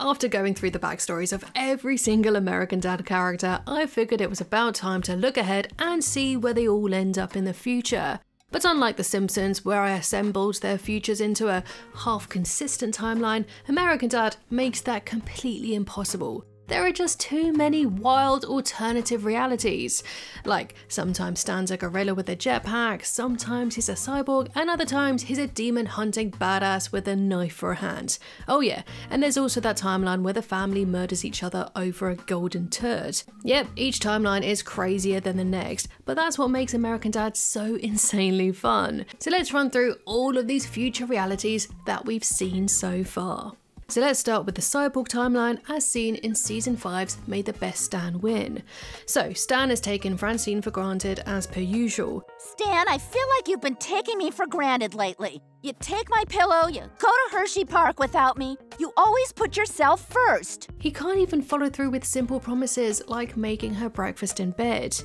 After going through the backstories of every single American Dad character, I figured it was about time to look ahead and see where they all end up in the future. But unlike The Simpsons, where I assembled their futures into a half-consistent timeline, American Dad makes that completely impossible. There are just too many wild alternative realities. Like, sometimes Stan's a gorilla with a jetpack, sometimes he's a cyborg, and other times he's a demon-hunting badass with a knife for a hand. Oh yeah, and there's also that timeline where the family murders each other over a golden turd. Yep, each timeline is crazier than the next, but that's what makes American Dad so insanely fun. So let's run through all of these future realities that we've seen so far. So let's start with the cyborg timeline as seen in season 5's May the Best Stan Win. So Stan has taken Francine for granted as per usual. Stan, I feel like you've been taking me for granted lately. You take my pillow, you go to Hershey Park without me, you always put yourself first. He can't even follow through with simple promises like making her breakfast in bed.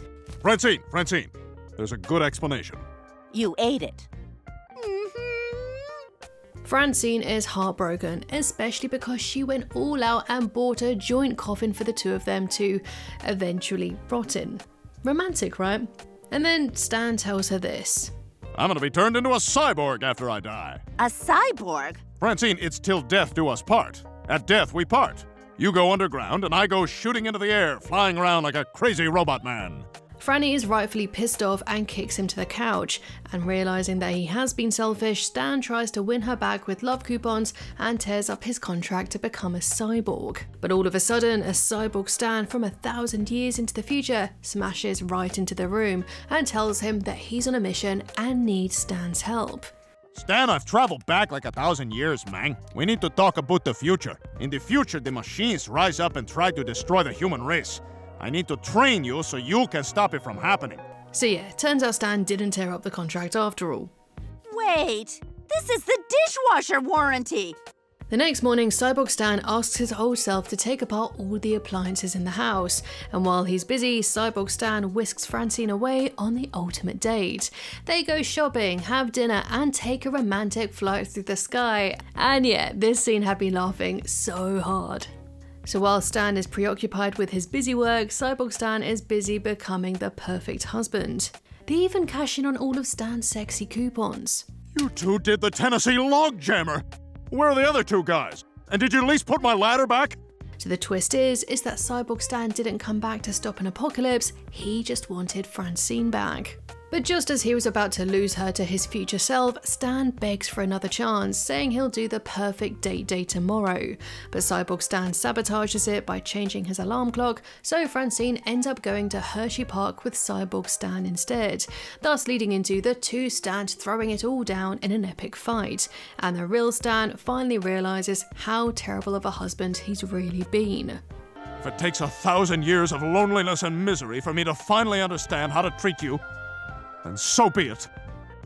Francine, there's a good explanation. You ate it. Francine is heartbroken, especially because she went all out and bought a joint coffin for the two of them to eventually rot in. Romantic, right? And then Stan tells her this. I'm gonna be turned into a cyborg after I die. A cyborg? Francine, it's till death do us part. At death we part. You go underground and I go shooting into the air, flying around like a crazy robot man. Franny is rightfully pissed off and kicks him to the couch, and realizing that he has been selfish, Stan tries to win her back with love coupons and tears up his contract to become a cyborg. But all of a sudden, a cyborg Stan from 1,000 years into the future smashes right into the room and tells him that he's on a mission and needs Stan's help. Stan, I've traveled back like 1,000 years, man. We need to talk about the future. In the future, the machines rise up and try to destroy the human race. I need to train you so you can stop it from happening. So yeah, turns out Stan didn't tear up the contract after all. Wait, this is the dishwasher warranty. The next morning, Cyborg Stan asks his old self to take apart all the appliances in the house, and while he's busy, Cyborg Stan whisks Francine away on the ultimate date. They go shopping, have dinner, and take a romantic flight through the sky. And yeah, this scene had me laughing so hard. So while Stan is preoccupied with his busy work, Cyborg Stan is busy becoming the perfect husband. They even cash in on all of Stan's sexy coupons. You two did the Tennessee log jammer. Where are the other two guys? And did you at least put my ladder back? So the twist is that Cyborg Stan didn't come back to stop an apocalypse, he just wanted Francine back. But just as he was about to lose her to his future self, Stan begs for another chance, saying he'll do the perfect date day tomorrow. But Cyborg Stan sabotages it by changing his alarm clock, so Francine ends up going to Hershey Park with Cyborg Stan instead, thus leading into the two Stans throwing it all down in an epic fight. And the real Stan finally realizes how terrible of a husband he's really been. If it takes 1,000 years of loneliness and misery for me to finally understand how to treat you, then so be it.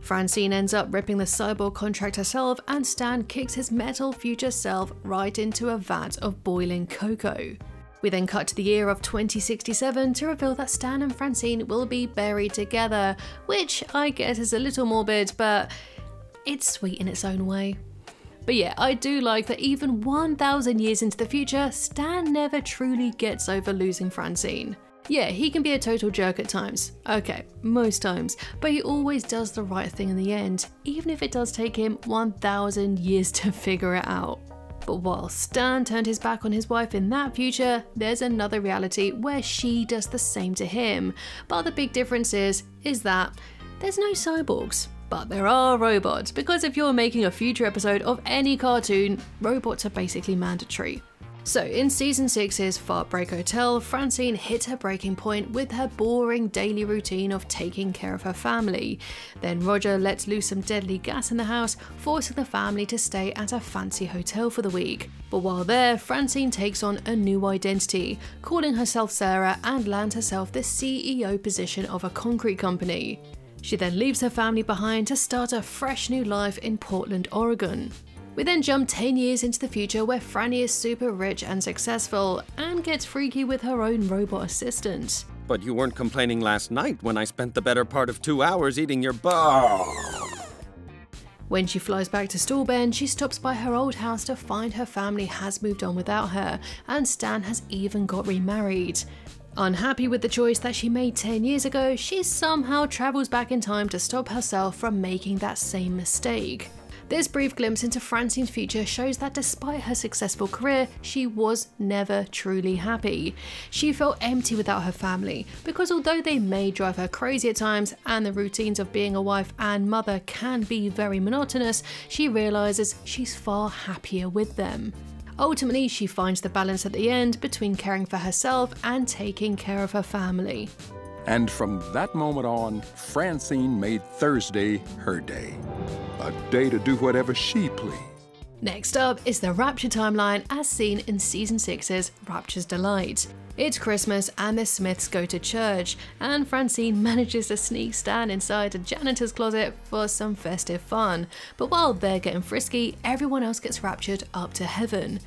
Francine ends up ripping the cyborg contract herself, and Stan kicks his metal future self right into a vat of boiling cocoa. We then cut to the year of 2067 to reveal that Stan and Francine will be buried together, which I guess is a little morbid, but it's sweet in its own way. But yeah, I do like that even 1,000 years into the future, Stan never truly gets over losing Francine. Yeah, he can be a total jerk at times. Okay, most times. But he always does the right thing in the end, even if it does take him 1,000 years to figure it out. But while Stan turned his back on his wife in that future, there's another reality where she does the same to him. But the big difference is that there's no cyborgs. But there are robots, because if you're making a future episode of any cartoon, robots are basically mandatory. So in season 6's Heartbreak Hotel, Francine hit her breaking point with her boring daily routine of taking care of her family. Then Roger lets loose some deadly gas in the house, forcing the family to stay at a fancy hotel for the week. But while there, Francine takes on a new identity, calling herself Sarah, and lands herself the CEO position of a concrete company. She then leaves her family behind to start a fresh new life in Portland, Oregon. We then jump 10 years into the future where Franny is super rich and successful and gets freaky with her own robot assistant. But you weren't complaining last night when I spent the better part of 2 hours eating your butt. When she flies back to Stallben, she stops by her old house to find her family has moved on without her, and Stan has even got remarried. Unhappy with the choice that she made 10 years ago, she somehow travels back in time to stop herself from making that same mistake. This brief glimpse into Francine's future shows that despite her successful career, she was never truly happy. She felt empty without her family, because although they may drive her crazy at times and the routines of being a wife and mother can be very monotonous, she realises she's far happier with them. Ultimately, she finds the balance at the end between caring for herself and taking care of her family. And from that moment on, Francine made Thursday her day. A day to do whatever she pleased. Next up is the Rapture timeline as seen in Season 6's Rapture's Delight. It's Christmas and the Smiths go to church, and Francine manages to sneak Stan inside a janitor's closet for some festive fun. But while they're getting frisky, everyone else gets raptured up to heaven.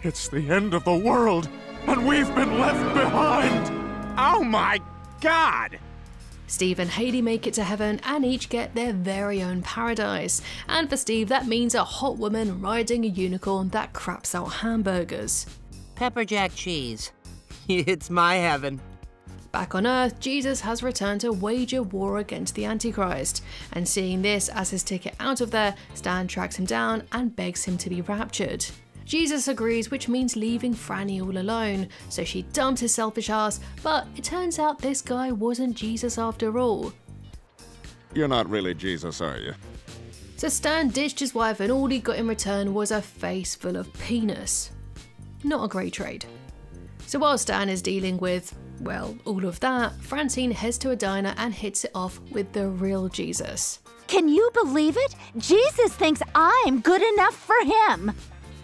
It's the end of the world, and we've been left behind! Oh my God! Steve and Hayley make it to heaven and each get their very own paradise. And for Steve, that means a hot woman riding a unicorn that craps out hamburgers. Pepper jack cheese. It's my heaven. Back on Earth, Jesus has returned to wage a war against the Antichrist. And seeing this as his ticket out of there, Stan tracks him down and begs him to be raptured. Jesus agrees, which means leaving Franny all alone, so she dumps his selfish ass, but it turns out this guy wasn't Jesus after all. You're not really Jesus, are you? So Stan ditched his wife and all he got in return was a face full of penis. Not a great trade. So while Stan is dealing with, well, all of that, Francine heads to a diner and hits it off with the real Jesus. Can you believe it? Jesus thinks I'm good enough for him.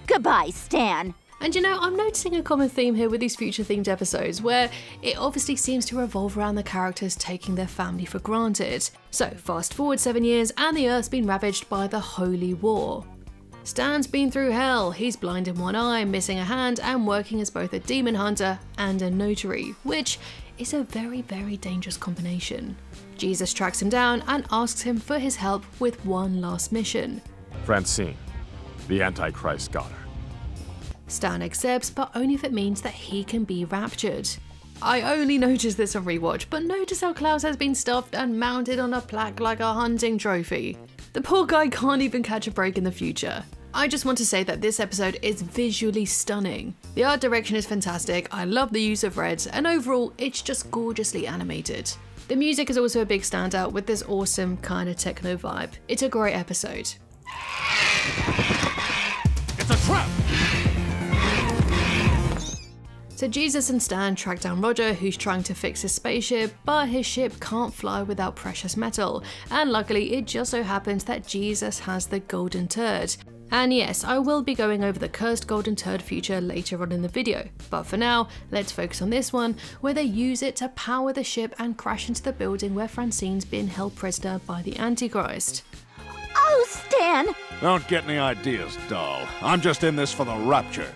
Goodbye, Stan. And you know, I'm noticing a common theme here with these future-themed episodes, where it obviously seems to revolve around the characters taking their family for granted. So, fast forward 7 years, and the Earth's been ravaged by the Holy War. Stan's been through hell. He's blind in one eye, missing a hand, and working as both a demon hunter and a notary, which is a very, very dangerous combination. Jesus tracks him down and asks him for his help with one last mission. Francine, the Antichrist got her. Stan accepts, but only if it means that he can be raptured. I only noticed this on rewatch, but notice how Klaus has been stuffed and mounted on a plaque like a hunting trophy. The poor guy can't even catch a break in the future. I just want to say that this episode is visually stunning. The art direction is fantastic, I love the use of reds, and overall it's just gorgeously animated. The music is also a big standout with this awesome kind of techno vibe. It's a great episode. It's a trap! So Jesus and Stan track down Roger, who's trying to fix his spaceship, but his ship can't fly without precious metal. And luckily, it just so happens that Jesus has the golden turd. And yes, I will be going over the cursed golden turd future later on in the video, but for now, let's focus on this one, where they use it to power the ship and crash into the building where Francine's been held prisoner by the Antichrist. Oh, Stan! Don't get any ideas, doll. I'm just in this for the rapture.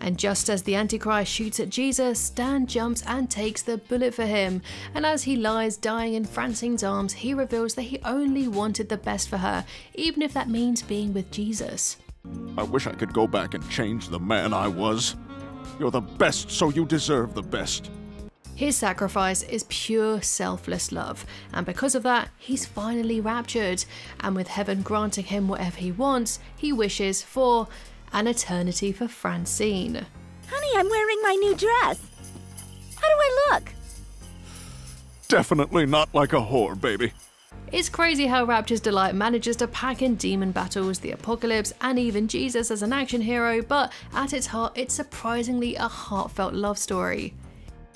And just as the Antichrist shoots at Jesus, Stan jumps and takes the bullet for him. And as he lies dying in Francine's arms, he reveals that he only wanted the best for her, even if that means being with Jesus. I wish I could go back and change the man I was. You're the best, so you deserve the best. His sacrifice is pure selfless love, and because of that, he's finally raptured. And with heaven granting him whatever he wants, he wishes for an eternity for Francine. Honey, I'm wearing my new dress. How do I look? Definitely not like a whore, baby. It's crazy how Rapture's Delight manages to pack in demon battles, the apocalypse, and even Jesus as an action hero, but at its heart, it's surprisingly a heartfelt love story.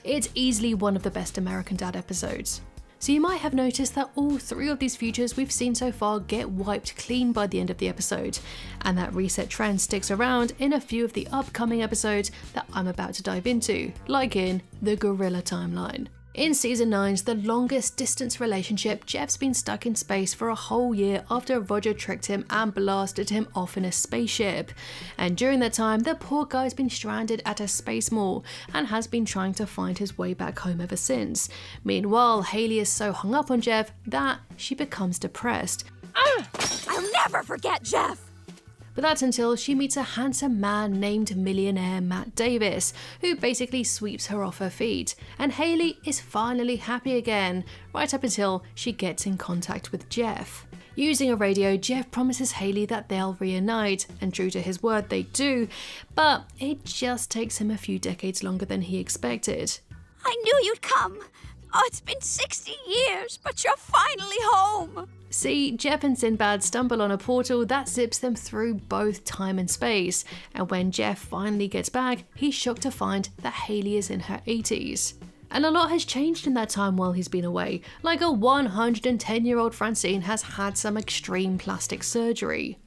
It's easily one of the best American Dad episodes. So you might have noticed that all three of these futures we've seen so far get wiped clean by the end of the episode, and that reset trend sticks around in a few of the upcoming episodes that I'm about to dive into, like in the Gorilla Timeline. In Season 9's the longest distance relationship, Jeff's been stuck in space for a whole year after Roger tricked him and blasted him off in a spaceship. And during that time, the poor guy's been stranded at a space mall and has been trying to find his way back home ever since. Meanwhile, Hayley is so hung up on Jeff that she becomes depressed. I'll never forget Jeff. But that's until she meets a handsome man named millionaire Matt Davis, who basically sweeps her off her feet, and Hayley is finally happy again, right up until she gets in contact with Jeff. Using a radio, Jeff promises Hayley that they'll reunite, and true to his word they do, but it just takes him a few decades longer than he expected. I knew you'd come. Oh, it's been 60 years, but you're finally home. See, Jeff and Sinbad stumble on a portal that zips them through both time and space, and when Jeff finally gets back, he's shocked to find that Hayley is in her 80s. And a lot has changed in that time while he's been away, like a 110-year-old Francine has had some extreme plastic surgery.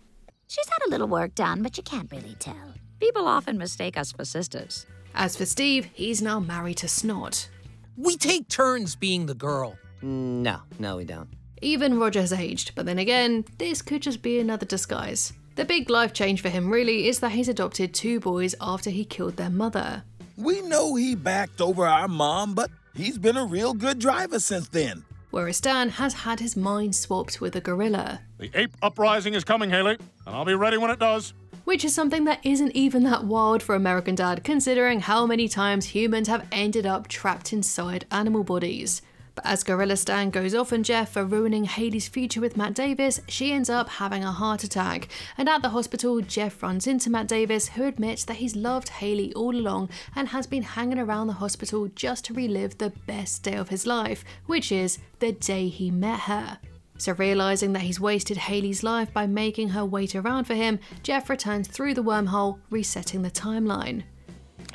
She's had a little work done, but you can't really tell. People often mistake us for sisters. As for Steve, he's now married to Snot. We take turns being the girl. No, we don't. Even Roger has aged, but then again, this could just be another disguise. The big life change for him really is that he's adopted 2 boys after he killed their mother. We know he backed over our mom, but he's been a real good driver since then. Whereas Stan has had his mind swapped with a gorilla. The ape uprising is coming, Hayley, and I'll be ready when it does. Which is something that isn't even that wild for American Dad, considering how many times humans have ended up trapped inside animal bodies. But as Gorilla Stan goes off on Jeff for ruining Hayley's future with Matt Davis, she ends up having a heart attack. And at the hospital, Jeff runs into Matt Davis, who admits that he's loved Hayley all along and has been hanging around the hospital just to relive the best day of his life, which is the day he met her. So realising that he's wasted Hayley's life by making her wait around for him, Jeff returns through the wormhole, resetting the timeline.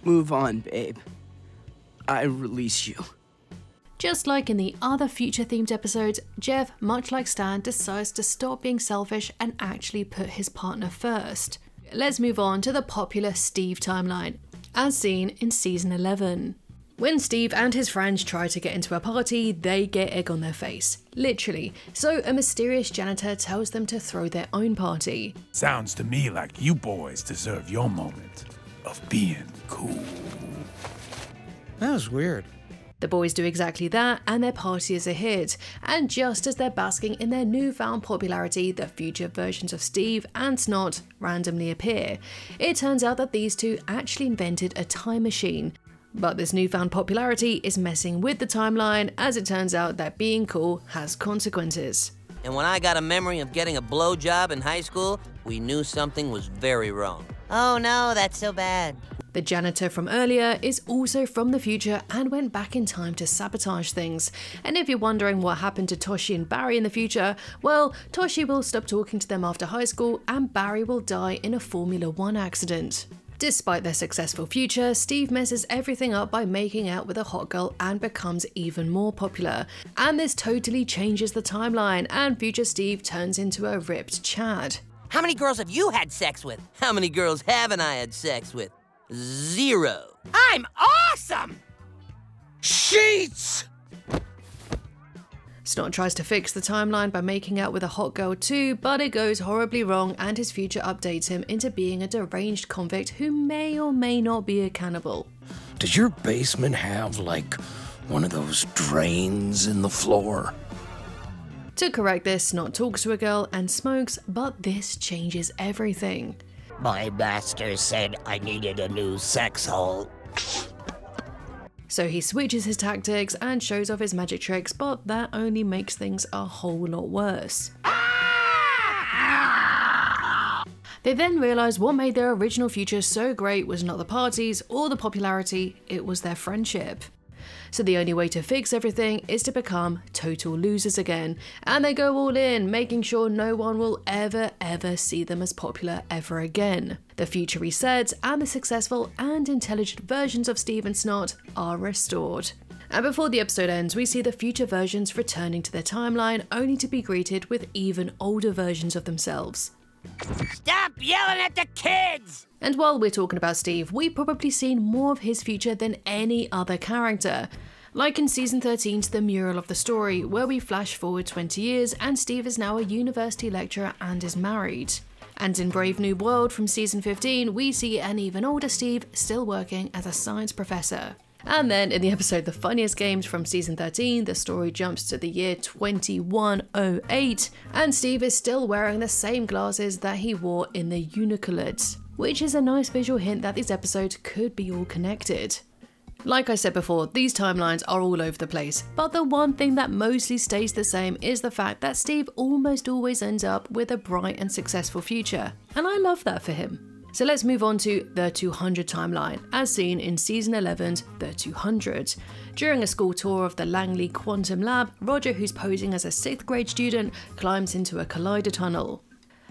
Move on, babe. I release you. Just like in the other future-themed episodes, Jeff, much like Stan, decides to stop being selfish and actually put his partner first. Let's move on to the popular Steve timeline, as seen in season 11. When Steve and his friends try to get into a party, they get egg on their face. Literally. So a mysterious janitor tells them to throw their own party. Sounds to me like you boys deserve your moment of being cool. That was weird. The boys do exactly that, and their party is a hit. And just as they're basking in their newfound popularity, the future versions of Steve and Snot randomly appear. It turns out that these two actually invented a time machine. But this newfound popularity is messing with the timeline, as it turns out that being cool has consequences. And when I got a memory of getting a blowjob in high school, we knew something was very wrong. Oh no, that's so bad. The janitor from earlier is also from the future and went back in time to sabotage things. And if you're wondering what happened to Toshi and Barry in the future, well, Toshi will stop talking to them after high school and Barry will die in a Formula 1 accident. Despite their successful future, Steve messes everything up by making out with a hot girl and becomes even more popular. And this totally changes the timeline, and future Steve turns into a ripped Chad. How many girls have you had sex with? How many girls haven't I had sex with? 0. I'm awesome! Sheets! Snot tries to fix the timeline by making out with a hot girl too, but it goes horribly wrong and his future updates him into being a deranged convict who may or may not be a cannibal. Does your basement have, like, one of those drains in the floor? To correct this, Snot talks to a girl and smokes, but this changes everything. My master said I needed a new sex hole. So he switches his tactics and shows off his magic tricks, but that only makes things a whole lot worse. They then realise what made their original future so great was not the parties or the popularity, it was their friendship. So the only way to fix everything is to become total losers again, and they go all in, making sure no one will ever see them as popular ever again. The future resets, and the successful and intelligent versions of Steve and Snot are restored. And before the episode ends, we see the future versions returning to their timeline, only to be greeted with even older versions of themselves. Stop yelling at the kids! And while we're talking about Steve, we've probably seen more of his future than any other character. Like in season 13's The Mural of the Story, where we flash forward 20 years and Steve is now a university lecturer and is married. And in Brave New World from season 15, we see an even older Steve still working as a science professor. And then in the episode The Funniest Games from season 13, the story jumps to the year 2108, and Steve is still wearing the same glasses that he wore in the Unicolid, which is a nice visual hint that these episodes could be all connected. Like I said before, these timelines are all over the place, but the one thing that mostly stays the same is the fact that Steve almost always ends up with a bright and successful future, and I love that for him. So let's move on to the 200 timeline, as seen in season 11's The 200. During a school tour of the Langley Quantum Lab, Roger, who's posing as a 6th grade student, climbs into a collider tunnel.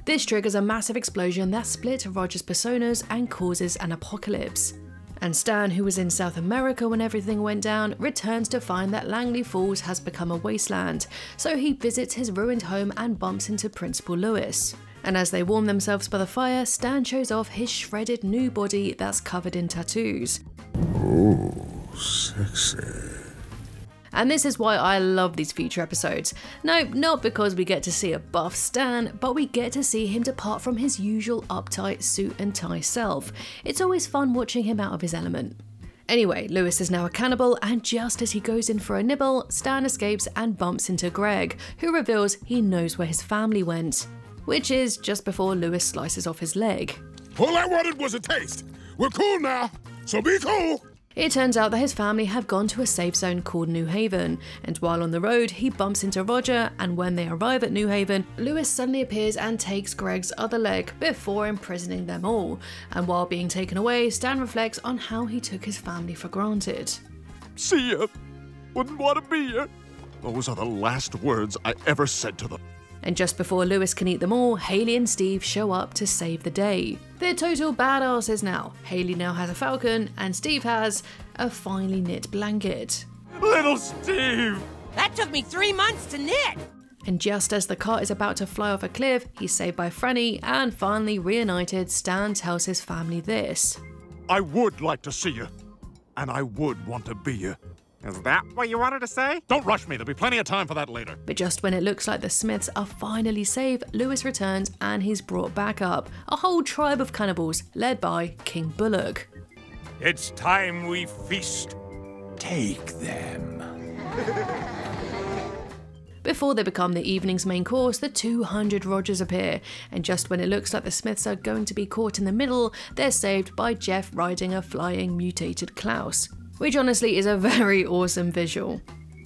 This triggers a massive explosion that splits Roger's personas and causes an apocalypse. And Stan, who was in South America when everything went down, returns to find that Langley Falls has become a wasteland, so he visits his ruined home and bumps into Principal Lewis. And as they warm themselves by the fire, Stan shows off his shredded new body that's covered in tattoos. Ooh, sexy. And this is why I love these future episodes. No, not because we get to see a buff Stan, but we get to see him depart from his usual uptight suit and tie self. It's always fun watching him out of his element. Anyway, Lewis is now a cannibal, and just as he goes in for a nibble, Stan escapes and bumps into Greg, who reveals he knows where his family went. Which is just before Lewis slices off his leg. All I wanted was a taste. We're cool now, so be cool. It turns out that his family have gone to a safe zone called New Haven, and while on the road, he bumps into Roger, and when they arrive at New Haven, Lewis suddenly appears and takes Greg's other leg before imprisoning them all. And while being taken away, Stan reflects on how he took his family for granted. See ya. Wouldn't want to be ya. Those are the last words I ever said to them. And just before Lewis can eat them all, Hayley and Steve show up to save the day. They're total badasses now. Hayley now has a falcon, and Steve has a finely knit blanket. Little Steve! That took me 3 months to knit! And just as the cart is about to fly off a cliff, he's saved by Franny, and finally reunited, Stan tells his family this. I would like to see you, and I would want to be you. Is that what you wanted to say? Don't rush me, there'll be plenty of time for that later. But just when it looks like the Smiths are finally safe, Lewis returns and he's brought back up a whole tribe of cannibals led by King Bullock. It's time we feast. Take them. Before they become the evening's main course, the 200 Rogers appear, and just when it looks like the Smiths are going to be caught in the middle, they're saved by Jeff riding a flying mutated Klaus. Which honestly is a very awesome visual.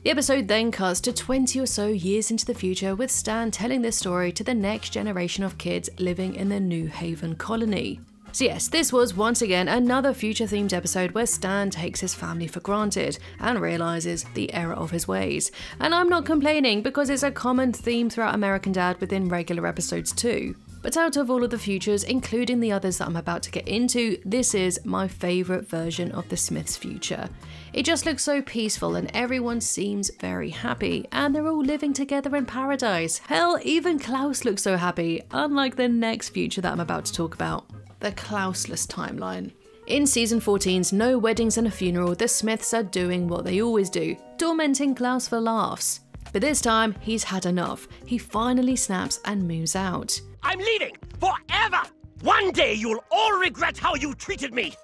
The episode then cuts to 20 or so years into the future, with Stan telling this story to the next generation of kids living in the New Haven colony. So yes, this was once again another future-themed episode where Stan takes his family for granted and realises the error of his ways. And I'm not complaining, because it's a common theme throughout American Dad within regular episodes too. But out of all of the futures, including the others that I'm about to get into, this is my favourite version of the Smiths' future. It just looks so peaceful and everyone seems very happy, and they're all living together in paradise. Hell, even Klaus looks so happy, unlike the next future that I'm about to talk about. The Klausless timeline. In season 14's No Weddings and a Funeral, the Smiths are doing what they always do, tormenting Klaus for laughs. But this time, he's had enough. He finally snaps and moves out. I'm leaving forever! One day you'll all regret how you treated me!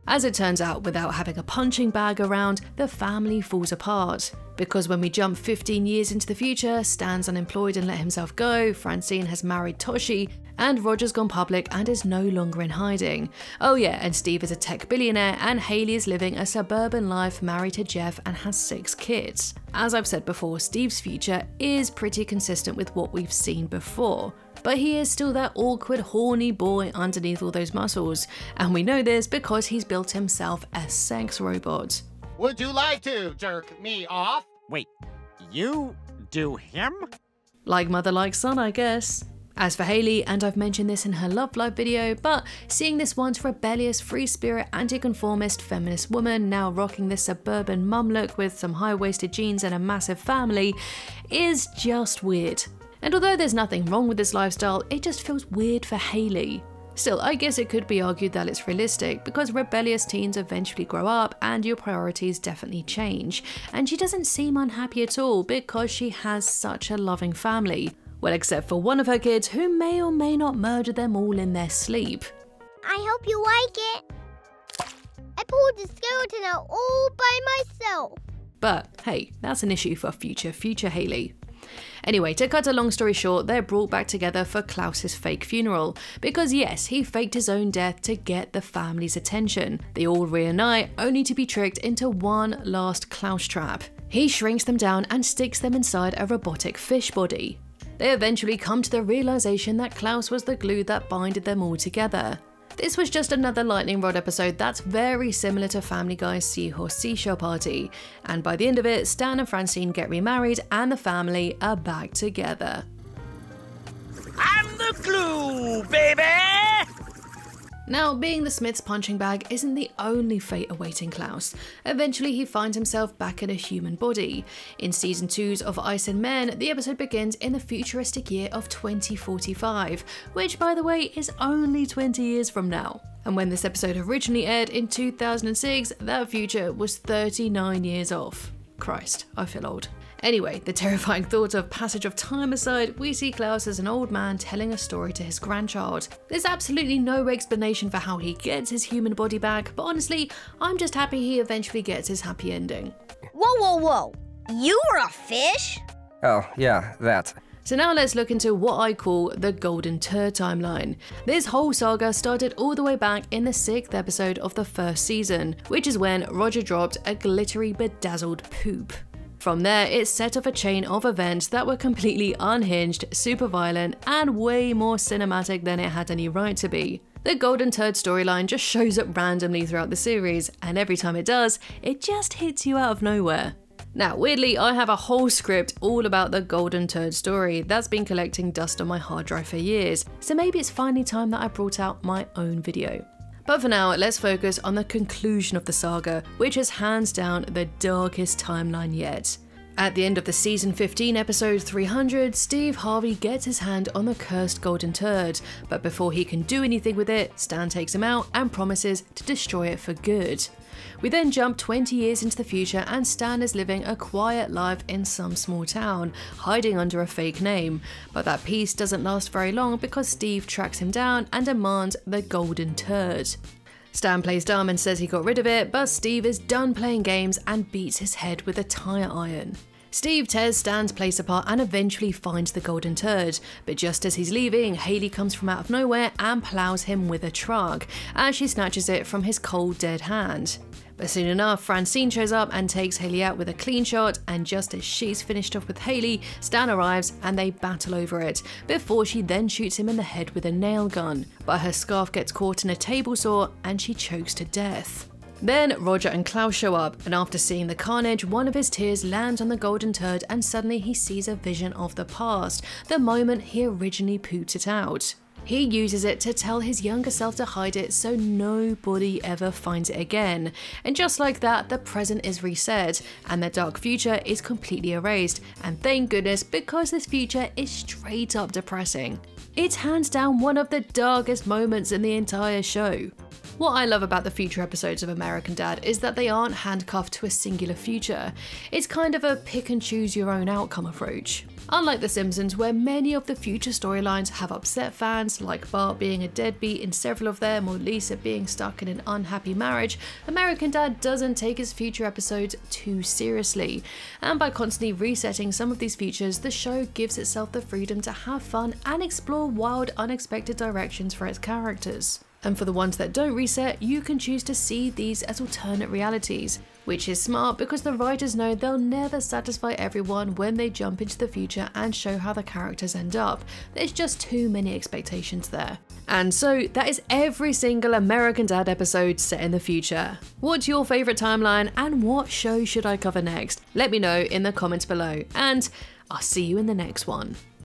As it turns out, without having a punching bag around, the family falls apart. Because when we jump 15 years into the future, Stan's unemployed and let himself go, Francine has married Toshi, and Roger's gone public and is no longer in hiding. Oh yeah, and Steve is a tech billionaire, and Hayley is living a suburban life married to Jeff and has 6 kids. As I've said before, Steve's future is pretty consistent with what we've seen before. But he is still that awkward, horny boy underneath all those muscles, and we know this because he's built himself a sex robot. Would you like to jerk me off? Wait, you do him? Like mother, like son, I guess. As for Hayley, and I've mentioned this in her Love Live video, but seeing this once rebellious, free-spirit, anti-conformist feminist woman now rocking this suburban mum look with some high-waisted jeans and a massive family is just weird. And although there's nothing wrong with this lifestyle, it just feels weird for Hayley. Still, I guess it could be argued that it's realistic, because rebellious teens eventually grow up and your priorities definitely change. And she doesn't seem unhappy at all because she has such a loving family. Well, except for one of her kids who may or may not murder them all in their sleep. I hope you like it. pulled the skeleton out all by myself. But hey, that's an issue for future Hayley. Anyway, to cut a long story short, they're brought back together for Klaus's fake funeral, because yes, he faked his own death to get the family's attention. They all reunite, only to be tricked into one last Klaus trap. He shrinks them down and sticks them inside a robotic fish body. They eventually come to the realization that Klaus was the glue that binded them all together. This was just another lightning rod episode that's very similar to Family Guy's Seahorse Seashell Party, and by the end of it, Stan and Francine get remarried and the family are back together. I'm the glue, baby! Now, being the Smith's punching bag isn't the only fate awaiting Klaus. Eventually, he finds himself back in a human body. In season 2's of Ice and Men, the episode begins in the futuristic year of 2045, which, by the way, is only 20 years from now. And when this episode originally aired in 2006, that future was 39 years off. Christ, I feel old. Anyway, the terrifying thought of passage of time aside, we see Klaus as an old man telling a story to his grandchild. There's absolutely no explanation for how he gets his human body back, but honestly, I'm just happy he eventually gets his happy ending. Whoa, whoa, whoa. You were a fish? Oh, yeah, that. So now let's look into what I call the Golden Turd timeline. This whole saga started all the way back in the 6th episode of the first season, which is when Roger dropped a glittery bedazzled poop. From there, it set off a chain of events that were completely unhinged, super violent, and way more cinematic than it had any right to be. The Golden Turd storyline just shows up randomly throughout the series, and every time it does, it just hits you out of nowhere. Now, weirdly, I have a whole script all about the Golden Turd story that's been collecting dust on my hard drive for years, so maybe it's finally time that I brought out my own video. But for now, let's focus on the conclusion of the saga, which is hands down the darkest timeline yet. At the end of the season 15 episode 300, Steve Harvey gets his hand on the cursed Golden Turd, but before he can do anything with it, Stan takes him out and promises to destroy it for good. We then jump 20 years into the future and Stan is living a quiet life in some small town, hiding under a fake name. But that peace doesn't last very long because Steve tracks him down and demands the Golden Turd. Stan plays dumb and says he got rid of it, but Steve is done playing games and beats his head with a tire iron. Steve tears Stan's place apart and eventually finds the Golden Turd, but just as he's leaving, Hayley comes from out of nowhere and plows him with a truck, as she snatches it from his cold dead hand. But soon enough, Francine shows up and takes Hayley out with a clean shot, and just as she's finished off with Hayley, Stan arrives and they battle over it, before she then shoots him in the head with a nail gun. But her scarf gets caught in a table saw and she chokes to death. Then Roger and Klaus show up, and after seeing the carnage, one of his tears lands on the Golden Turd and suddenly he sees a vision of the past, the moment he originally pooped it out. He uses it to tell his younger self to hide it so nobody ever finds it again. And just like that, the present is reset and the dark future is completely erased. And thank goodness, because this future is straight up depressing. It's hands down one of the darkest moments in the entire show. What I love about the future episodes of American Dad is that they aren't handcuffed to a singular future. It's kind of a pick and choose your own outcome approach. Unlike The Simpsons, where many of the future storylines have upset fans, like Bart being a deadbeat in several of them or Lisa being stuck in an unhappy marriage, American Dad doesn't take his future episodes too seriously. And by constantly resetting some of these futures, the show gives itself the freedom to have fun and explore wild, unexpected directions for its characters. And for the ones that don't reset, you can choose to see these as alternate realities, which is smart because the writers know they'll never satisfy everyone when they jump into the future and show how the characters end up. There's just too many expectations there. And so that is every single American Dad episode set in the future. What's your favourite timeline and what show should I cover next? Let me know in the comments below, and I'll see you in the next one.